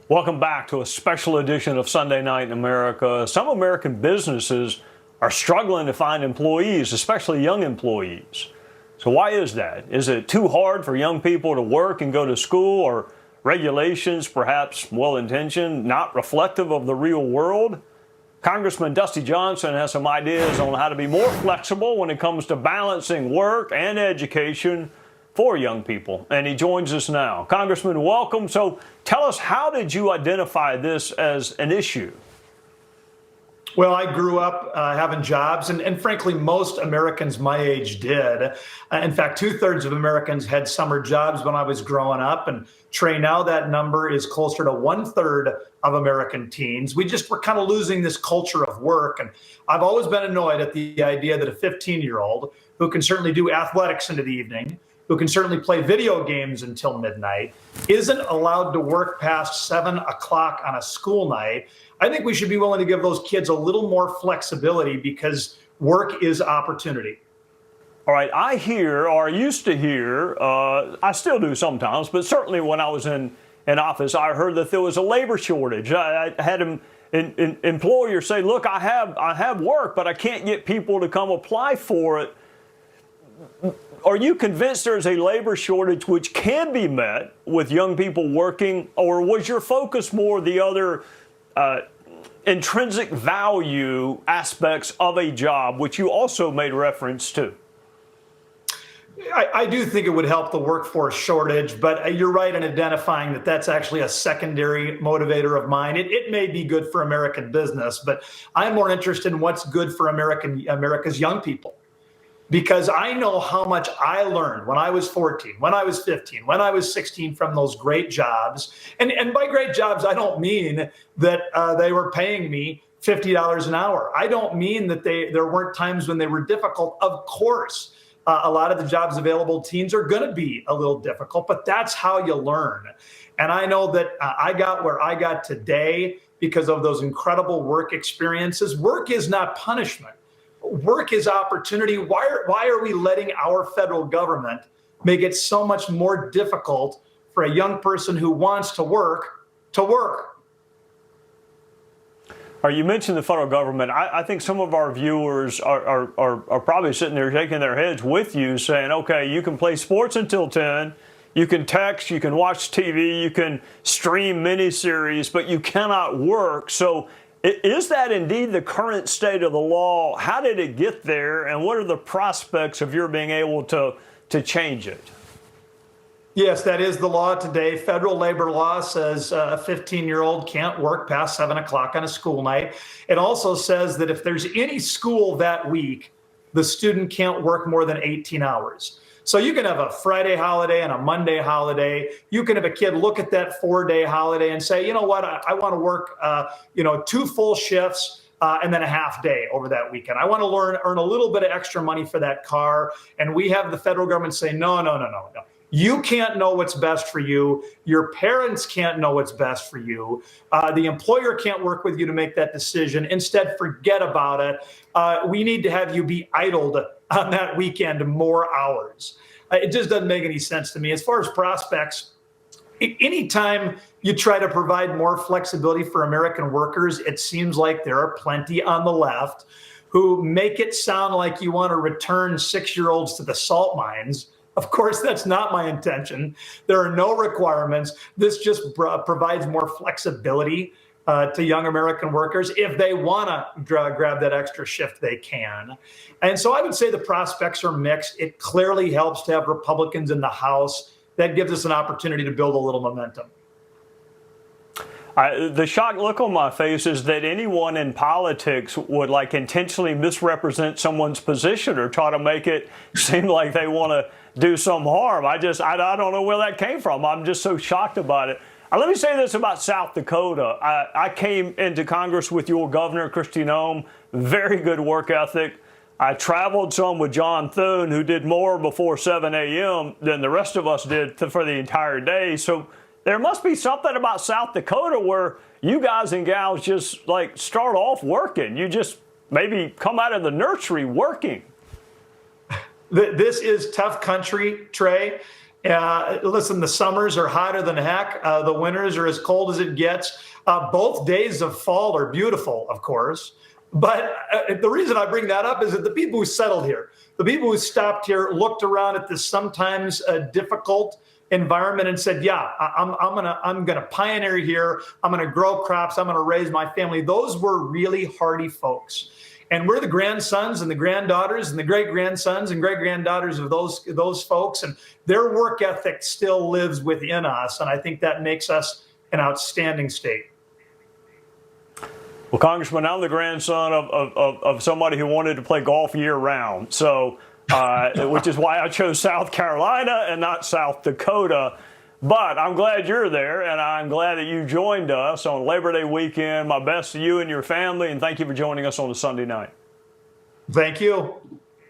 Welcome back to a special edition of Sunday Night in America. Some American businesses are struggling to find employees, especially young employees. So why is that? Is it too hard for young people to work and go to school, or regulations, perhaps well-intentioned, not reflective of the real world? Congressman Dusty Johnson has some ideas on how to be more flexible when it comes to balancing work and education for young people, and he joins us now. Congressman, welcome. So tell us, how did you identify this as an issue? Well, I grew up having jobs, and frankly, most Americans my age did. In fact, 2/3 of Americans had summer jobs when I was growing up. And Trey, now that number is closer to 1/3 of American teens. We're kind of losing this culture of work. And I've always been annoyed at the idea that a 15-year-old who can certainly do athletics into the evening, who can certainly play video games until midnight, isn't allowed to work past 7 o'clock on a school night. I think we should be willing to give those kids a little more flexibility, because work is opportunity. All right, I hear, or I used to hear, I still do sometimes, but certainly when I was in office, I heard that there was a labor shortage. I had employers say, look, I have work, but I can't get people to come apply for it. Are you convinced there's a labor shortage which can be met with young people working, or was your focus more the other intrinsic value aspects of a job, which you also made reference to? I do think it would help the workforce shortage, but you're right in identifying that that's actually a secondary motivator of mine. It may be good for American business, but I'm more interested in what's good for America's young people. Because I know how much I learned when I was 14, when I was 15, when I was 16 from those great jobs. And by great jobs, I don't mean that they were paying me $50 an hour. I don't mean that there weren't times when they were difficult. Of course, a lot of the jobs available to teens are going to be a little difficult, but that's how you learn. And I know that I got where I got today because of those incredible work experiences. Work is not punishment. Work is opportunity. Why are we letting our federal government make it so much more difficult for a young person who wants to work to work? You mentioned the federal government. I think some of our viewers are probably sitting there shaking their heads with you, saying, okay, you can play sports until 10, you can text, you can watch TV, you can stream miniseries, but you cannot work. So is that indeed the current state of the law? How did it get there, and what are the prospects of your being able to change it? Yes, that is the law today. Federal labor law says a 15-year-old can't work past 7 o'clock on a school night. It also says that if there's any school that week, the student can't work more than 18 hours. So you can have a Friday holiday and a Monday holiday. You can have a kid look at that 4-day holiday and say, you know what, I want to work 2 full shifts and then a half day over that weekend. I want to earn a little bit of extra money for that car. And we have the federal government say, no. You can't know what's best for you. Your parents can't know what's best for you. The employer can't work with you to make that decision. Instead, forget about it. We need to have you be idled on that weekend more hours. It just doesn't make any sense to me. As far as prospects, anytime you try to provide more flexibility for American workers, it seems like there are plenty on the left who make it sound like you want to return 6-year-olds to the salt mines. Of course, that's not my intention. There are no requirements. This just provides more flexibility to young American workers. If they want to grab that extra shift, they can. And so I would say the prospects are mixed. It clearly helps to have Republicans in the House. That gives us an opportunity to build a little momentum. The shocked look on my face is that anyone in politics would intentionally misrepresent someone's position or try to make it seem like they want to do some harm. I don't know where that came from. I'm just so shocked about it. Let me say this about South Dakota. I came into Congress with your governor, Kristi Noem, very good work ethic. I traveled some with John Thune, who did more before 7 a.m. than the rest of us did for the entire day. So there must be something about South Dakota where you guys and gals just start off working. You just maybe come out of the nursery working. This is tough country, Trey. Listen, the summers are hotter than heck. The winters are as cold as it gets. Both days of fall are beautiful, of course. But the reason I bring that up is that the people who settled here, the people who stopped here, looked around at this sometimes difficult environment and said, "Yeah, I'm gonna pioneer here. I'm gonna grow crops. I'm gonna raise my family." Those were really hardy folks. And we're the grandsons and the granddaughters and the great grandsons and great granddaughters of those folks, and their work ethic still lives within us. And I think that makes us an outstanding state. Well, Congressman, I'm the grandson of somebody who wanted to play golf year round, so which is why I chose South Carolina and not South Dakota. But I'm glad you're there, and I'm glad that you joined us on Labor Day weekend. My best to you and your family, and thank you for joining us on a Sunday night. Thank you.